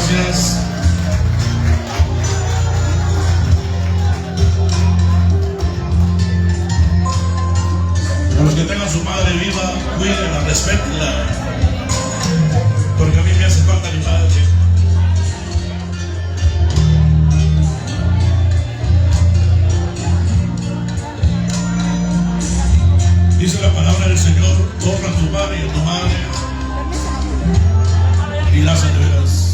gracias. A los que tengan su madre viva, cuídenla, respétenla, porque a mí me hace falta mi madre. Dice la palabra del Señor: honra a tu padre y a tu madre, y las verás.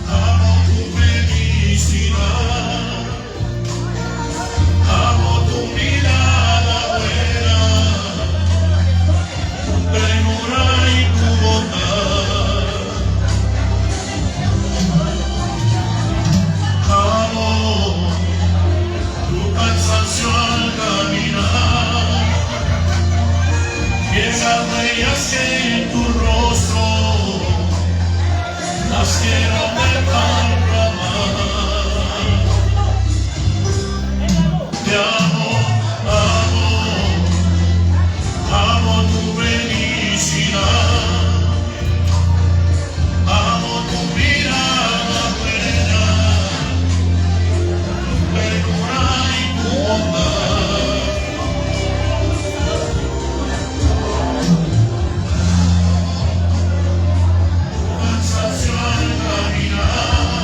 Amo tu felicidad, amo tu mirada buena, tu ternura y tu bondad. Amo tu cansancio al caminar, y esas huellas que en tu rostro las quiero derramar. Te amo, amo tu felicidad, amo tu mirada buena, tu ternura y tu bondad. Cansancio al caminar,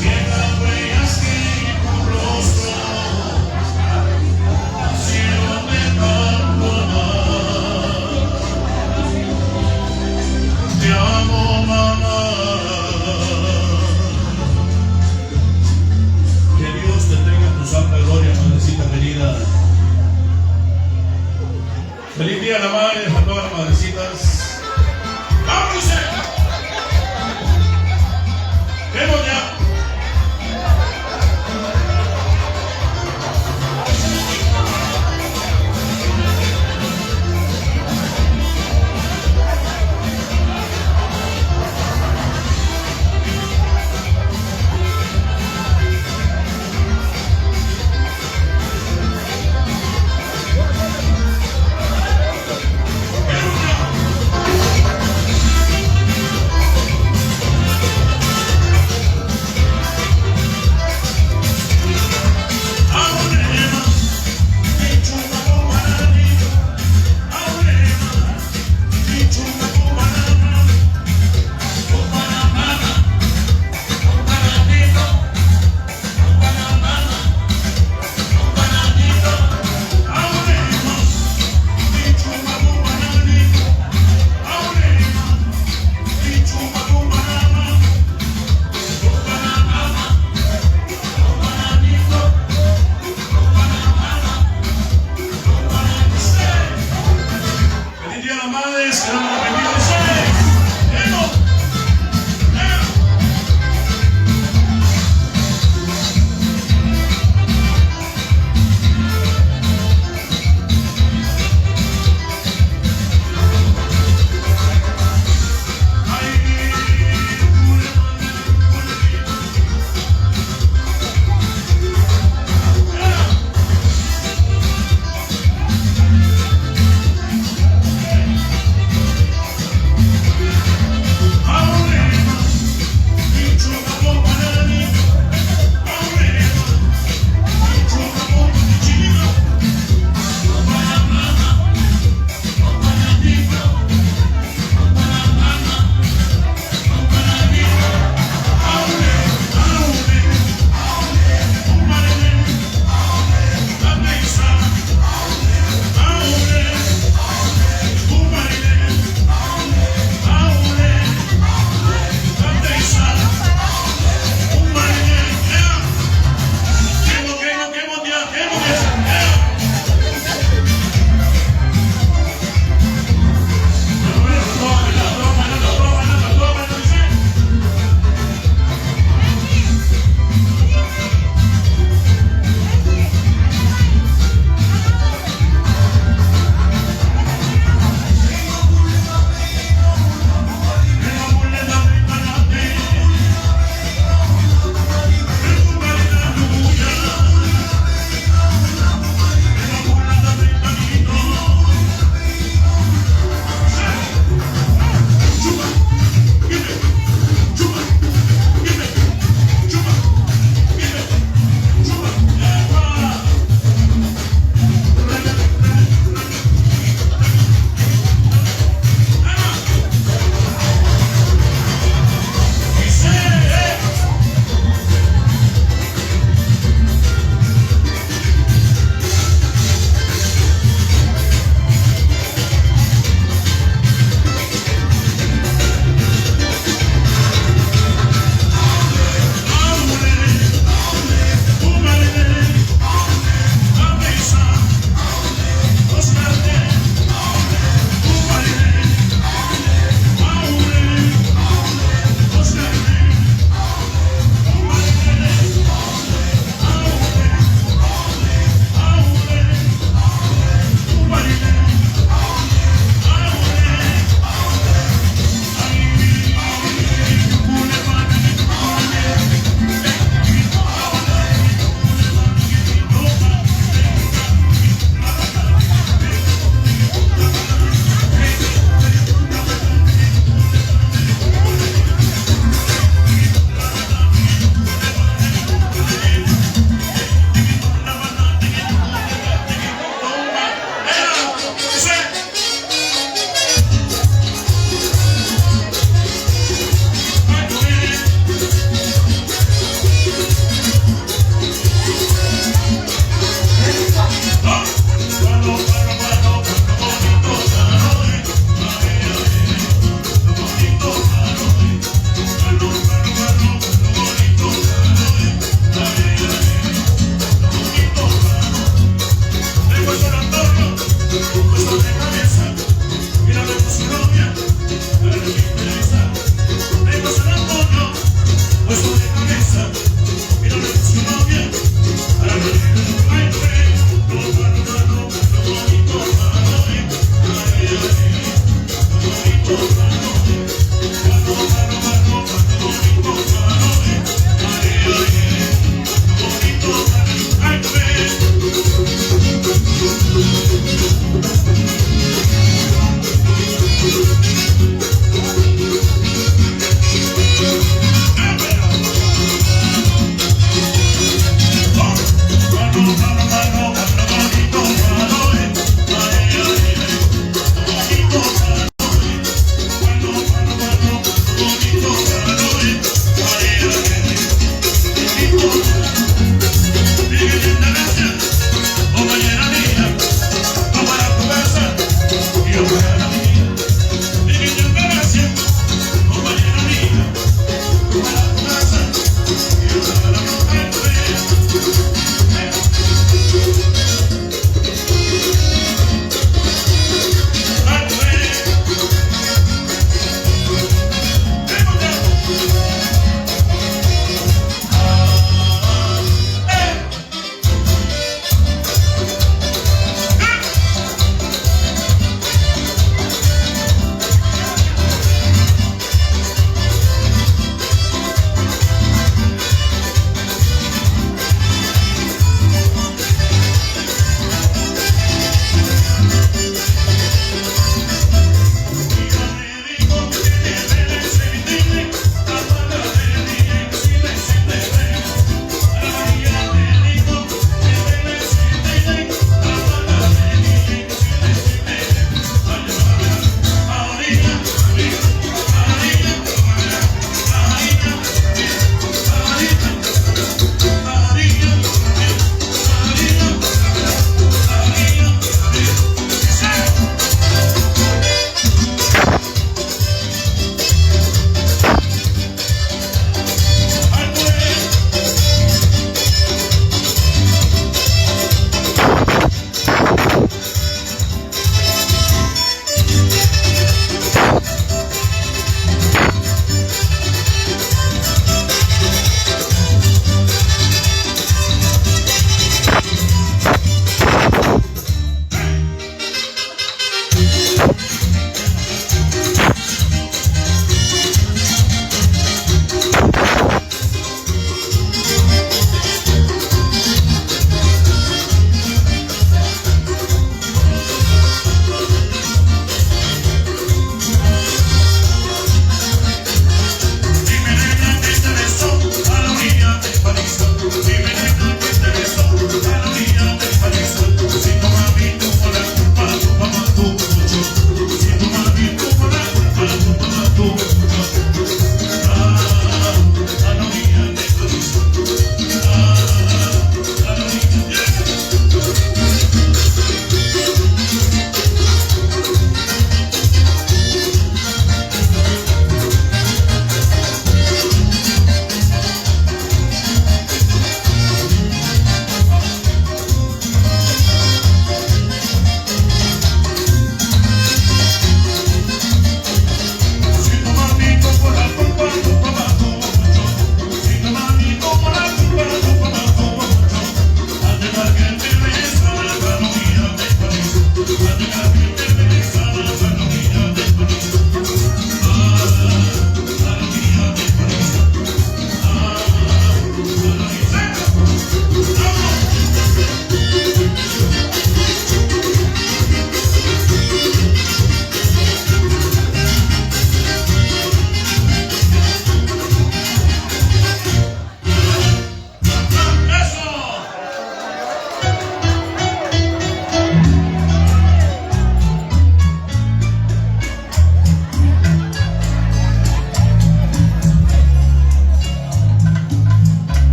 y las huellas que en tu rostro nacieron de tanto amar. Te amo, mamá. Que Dios te tenga en tu santa gloria, madrecita querida. Feliz día a la madre, a todas las madrecitas. ¡Vámonos! ¡Vemos ya!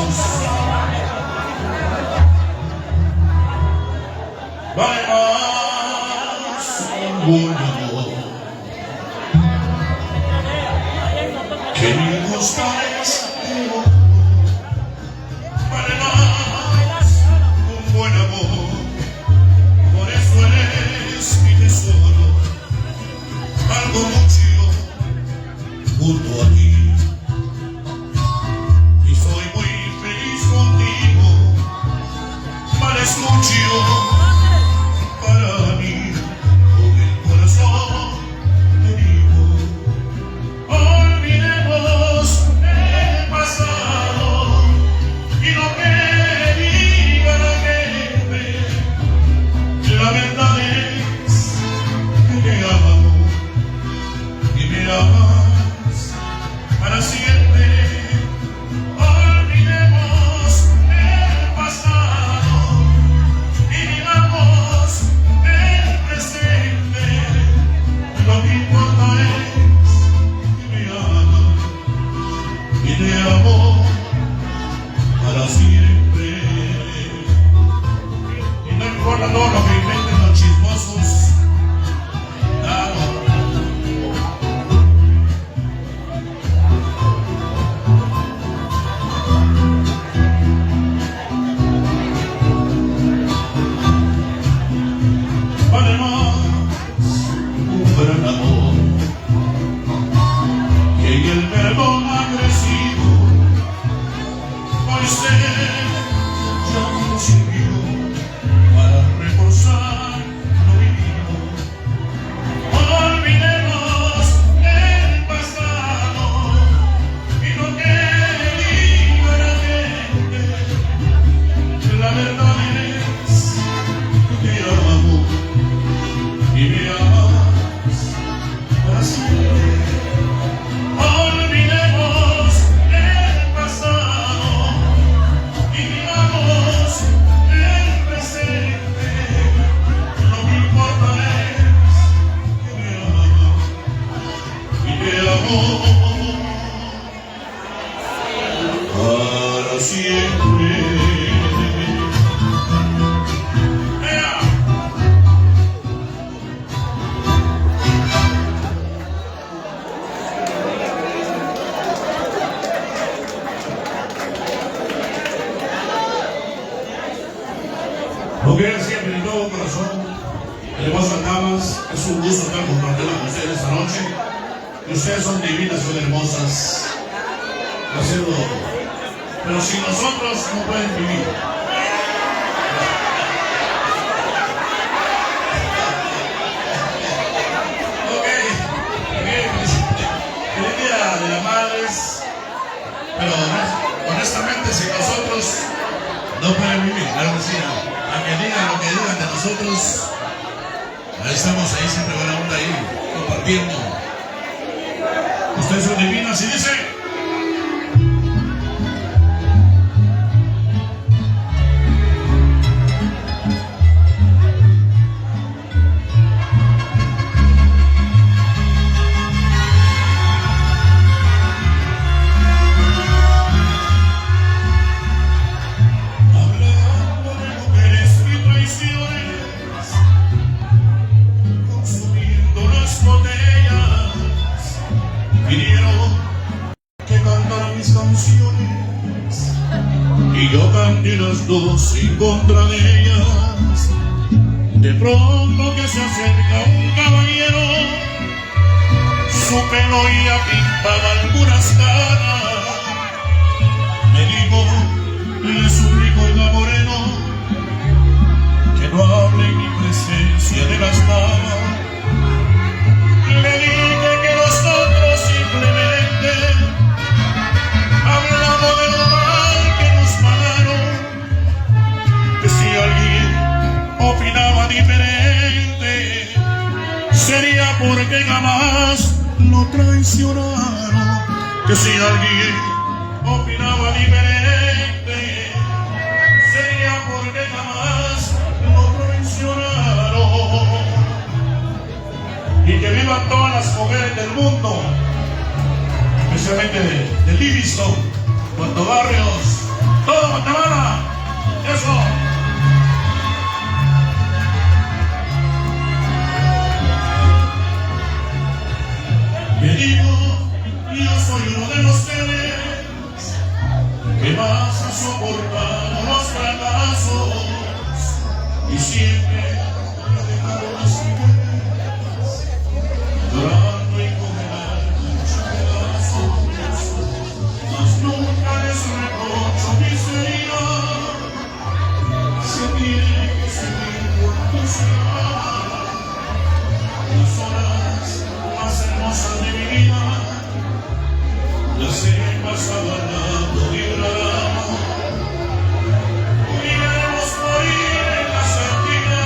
Jesús. Vale más un buen amor que 1000 costales de oro. Vale más un buen amor, por eso eres mi tesoro. Algo mucho junto a ti y soy muy feliz contigo. Vales mucho para mí, con el corazón te digo. Olvidemos el pasado y lo que diga la gente. La verdad es que te amo y me amas para siempre. Olvidemos el pasado y vivamos el presente. Lo que importa es que me amas y te amo para siempre. Y no importa todo lo que inventen los chismosos. Vale más un gran amor que el perdón agresivo. Hoy sé ya no sirvió para reforzar lo vivido. Olvidemos el pasado y lo que diga la gente. La verdad es que te amo y me amas para siempre. Olvidemos el pasado y vivamos el presente. Lo que importa es que me amas y te amo para siempre. Lo quiero siempre de todo corazón, hermosas damas, es un gusto estar compartiendo con ustedes esta noche. Y ustedes son divinas, son hermosas. Pero sin nosotros no pueden vivir. Ok, feliz día de las madres, pero honestamente sin nosotros no pueden vivir, claro que sí. A que digan lo que digan de nosotros, ahí estamos, ahí siempre buena onda, ahí compartiendo. Ustedes son divinas y dice. Pidieron que cantara mis canciones y yo canté las dos en contra de ellas. De pronto que se acerca un caballero, su pelo ya pintaba algunas caras. Me dijo, le suplico oiga moreno, que no hable en mi presencia de las damas. Le dije que nosotros simplemente hablamos de lo mal que nos pagaron, que si alguien opinaba diferente sería porque jamás lo traicionaron, que si alguien opinaba diferente sería porque jamás lo traicionaron. Y que vivan todas las mujeres del mundo, especialmente de Livingston, Puerto Barrios, todo, Guatemala. Eso. Me digo, yo soy uno de los que vas a soportar los fracasos y siempre me dejaron las mujeres llorando y congelando muchos pedazos, mas nunca les reprocho mis heridas. Se tiene que seguir por tu ciudad. Las horas más hermosas de mi vida las he pasado al lado de un ramo. Hubiéramos morir en la sardina,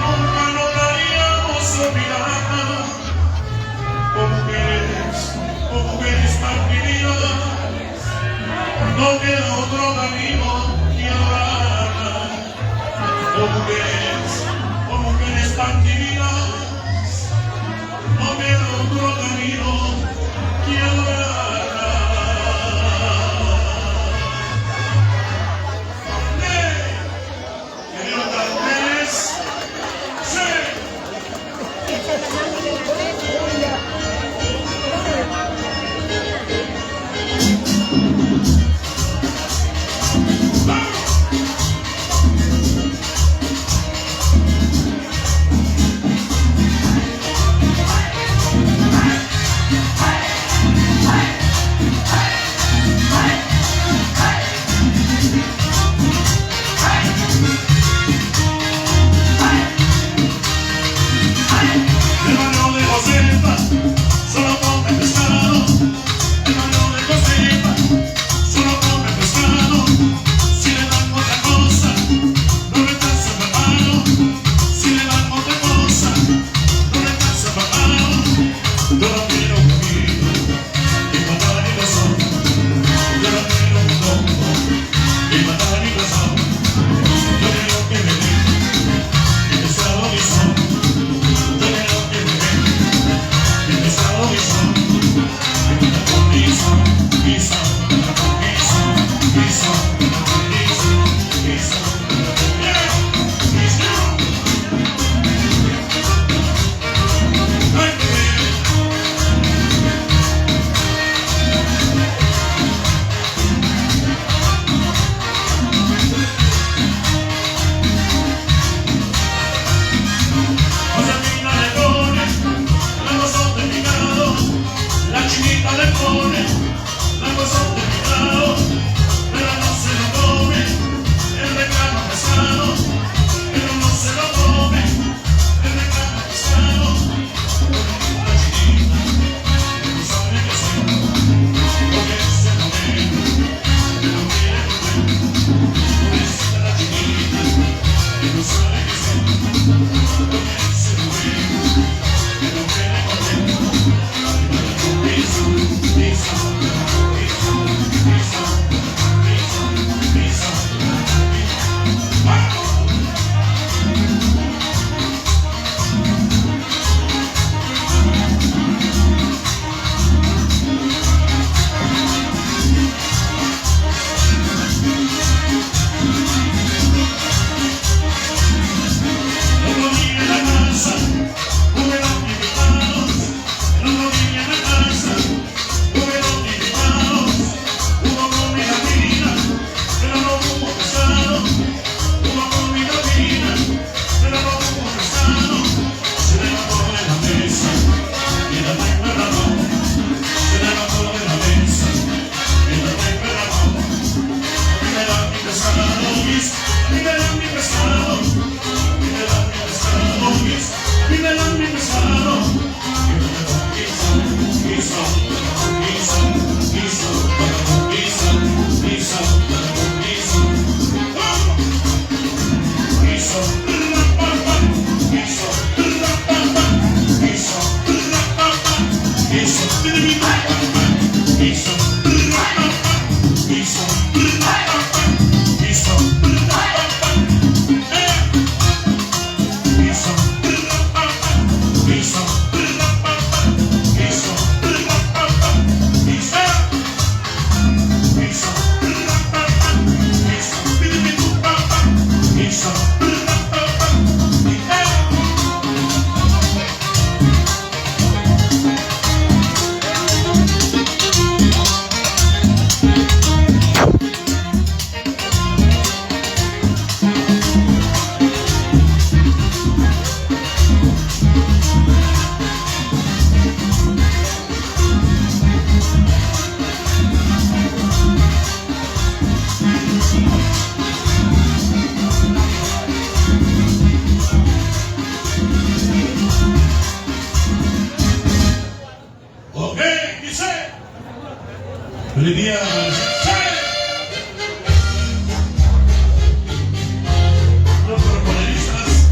nunca nos daríamos olvidar. Como eres tan querida, no queda otro camino que adorar. Como eres tan querida, no queda otro camino que adorar. Que no cantes, sí. Feliz día, madrecita. Los corporelistas.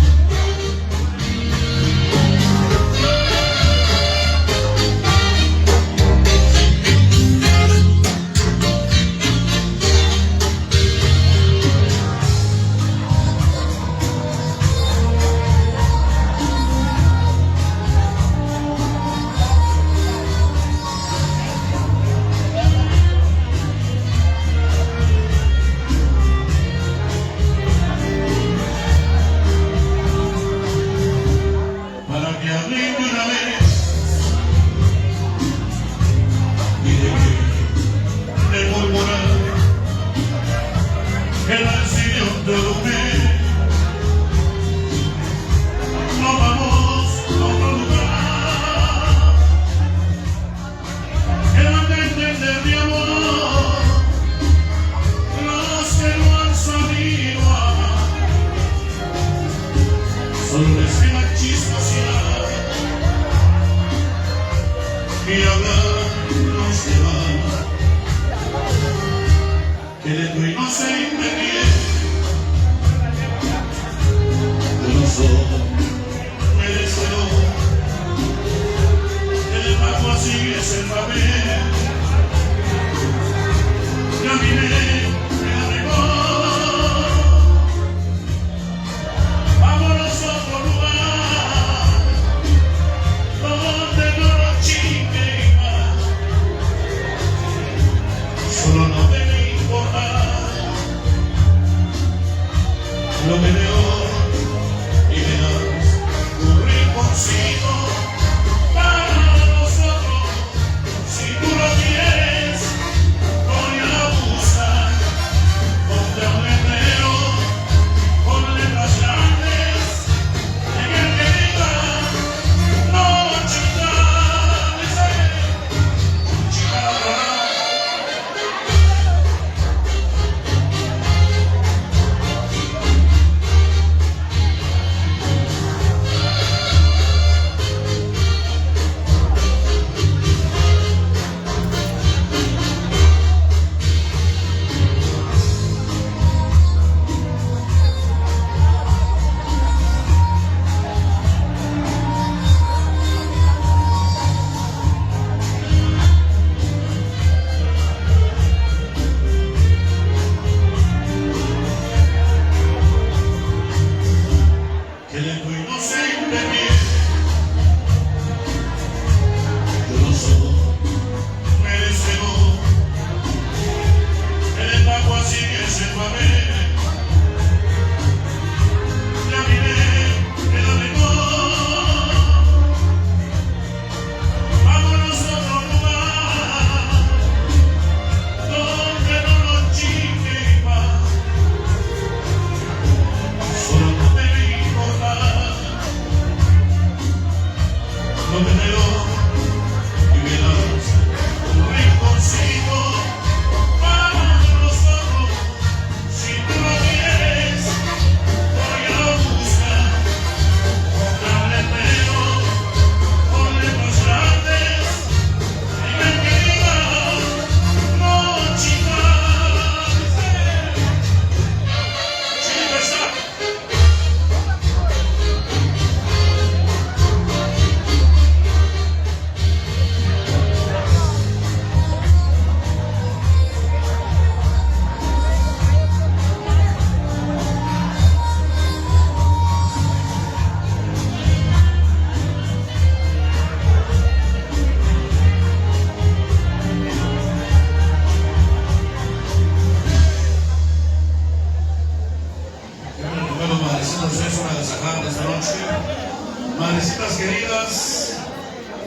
Madrecitas queridas,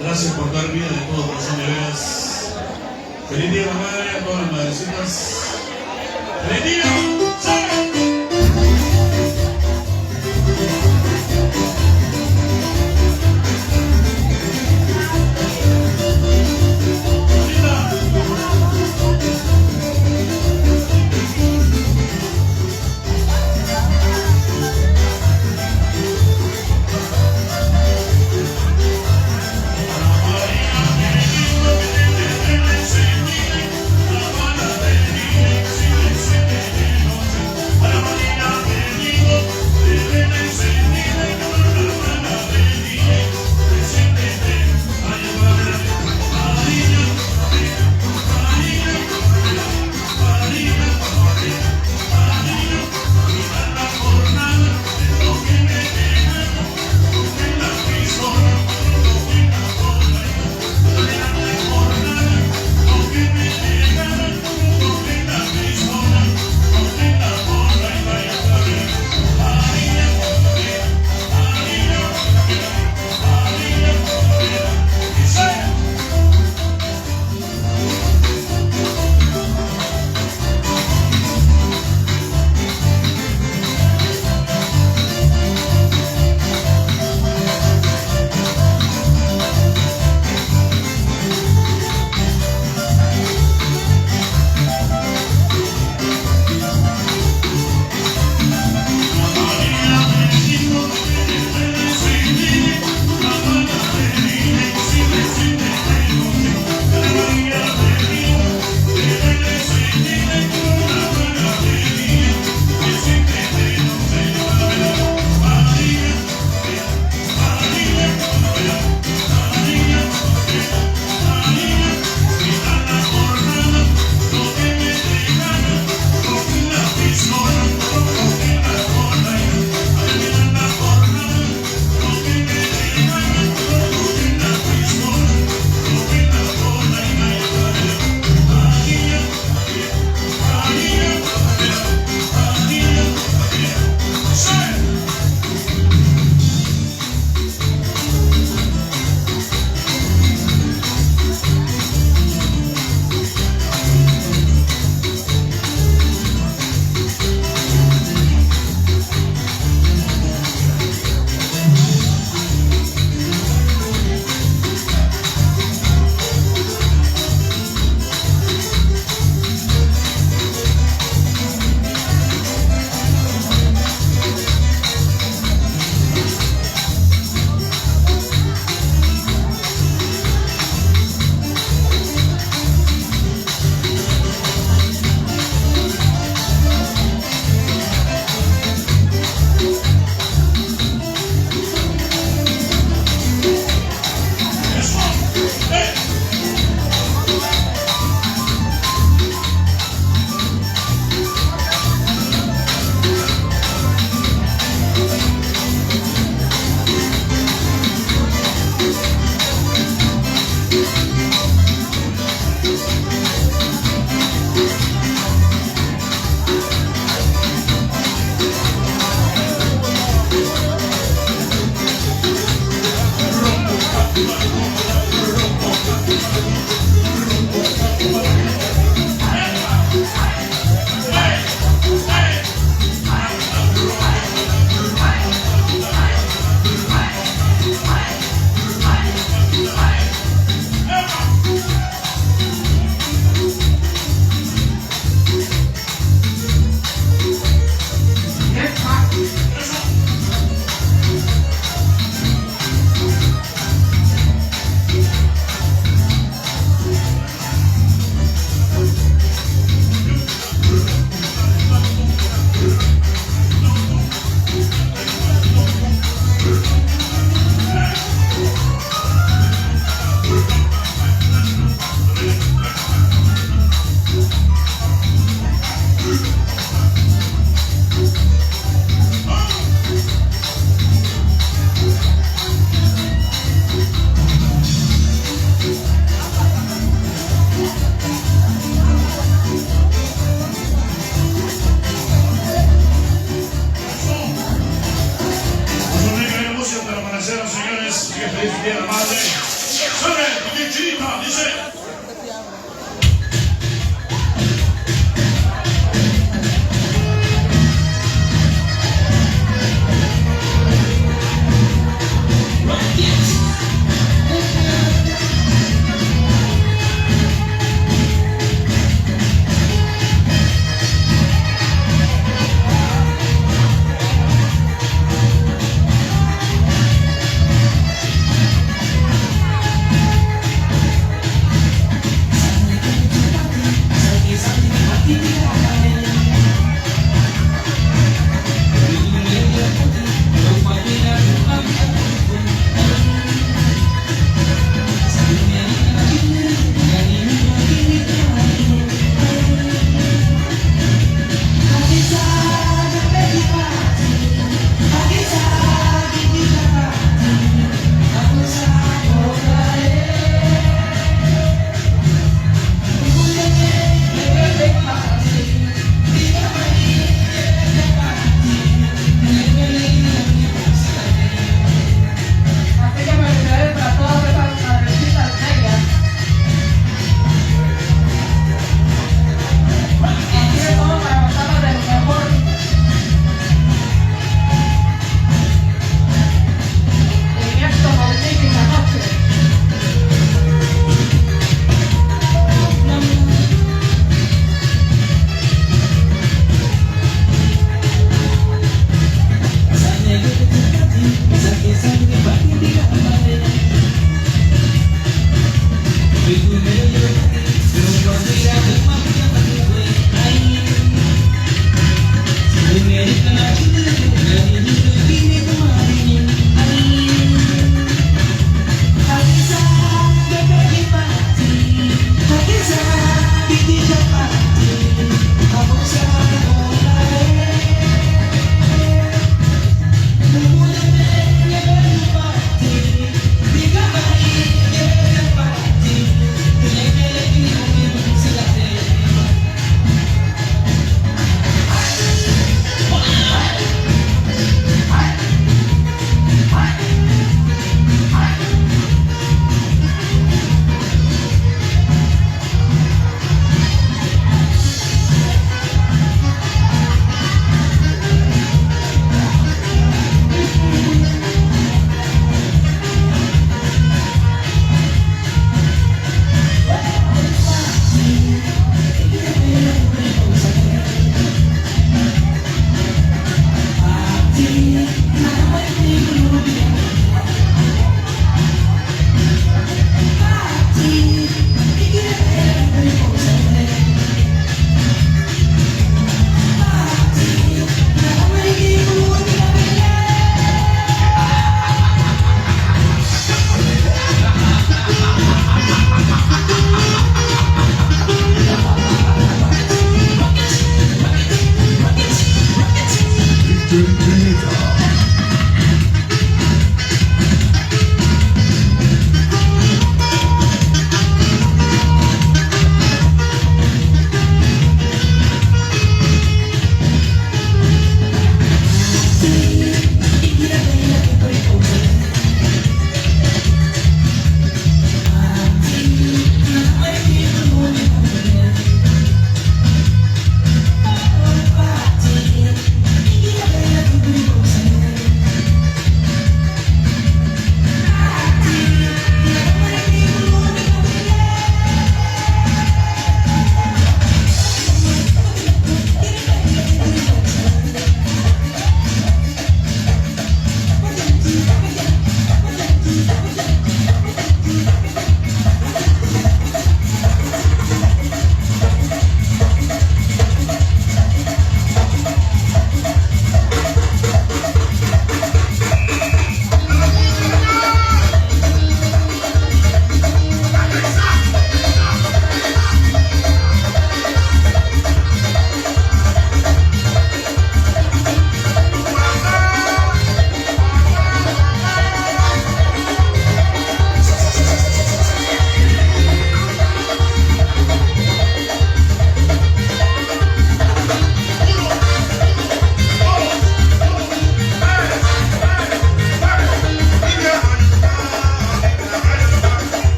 gracias por dar vida de todo corazón de veras. Feliz día a la madre, a todas las madrecitas. ¡Feliz día!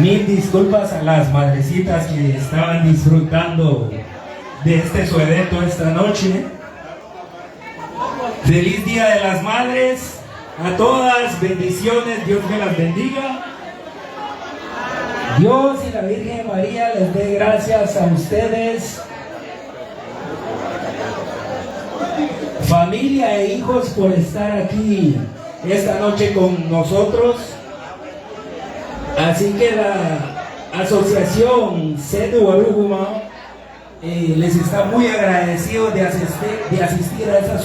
Mil disculpas a las madrecitas que estaban disfrutando de este su evento esta noche. Feliz Día de las Madres a todas, bendiciones, Dios me las bendiga. Dios y la Virgen María les dé gracias a ustedes, familia e hijos, por estar aquí esta noche con nosotros. Así que la asociación CEDU Aruguma les está muy agradecido de asistir a esta